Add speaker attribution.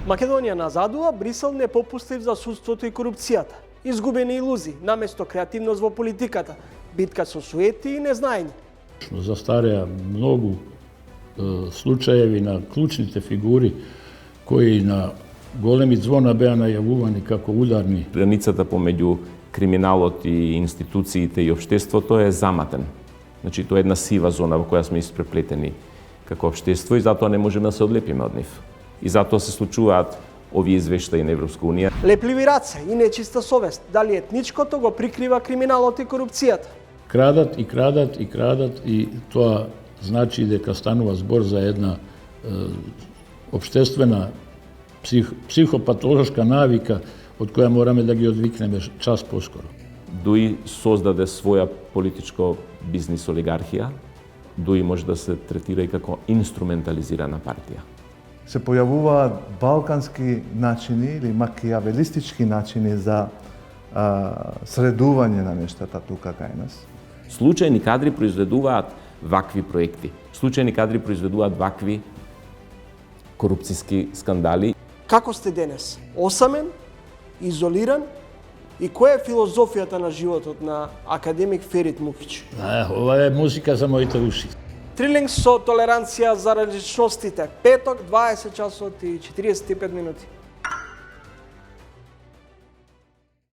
Speaker 1: Македонија назадува, Брисел не попустив за судството и корупцијата. Изгубени илузии, наместо креативност во политиката, битка со суети и незнаење.
Speaker 2: Застареа многу случаеви на клучните фигури кои на големи звона беа најавувани како ударни.
Speaker 3: Границата помеѓу криминалот и институциите и општеството е заматен. Значи, тоа е една сива зона во која сме испреплетени како општество и затоа не можеме да се одлепиме од нив. И затоа се случуваат овие извештаи на Европска унија.
Speaker 1: Лепливи раце и нечиста совест, дали етничкото го прикрива криминалот и корупцијата.
Speaker 2: Крадат и крадат и крадат и тоа значи дека станува збор за една општествена психопатолошка навика од која мораме да ги одвикнеме час поскоро.
Speaker 3: Дуи создаде своја политичко бизнис олигархија, дуи може да се третира и како инструментализирана партија.
Speaker 4: Се појавуваат балкански начини или макијавелистички начини за средување на нештата тука кај нас.
Speaker 3: Случајни кадри произведуваат вакви проекти. Случајни кадри произведуваат вакви корупцијски скандали.
Speaker 1: Како сте денес? Осамен, изолиран и која е филозофијата на животот на академик Ферит Мукич?
Speaker 2: Ова е музика за моите уши.
Speaker 1: Трилинг со толеранција за различностите. Петок, 20 часот и 45 минути.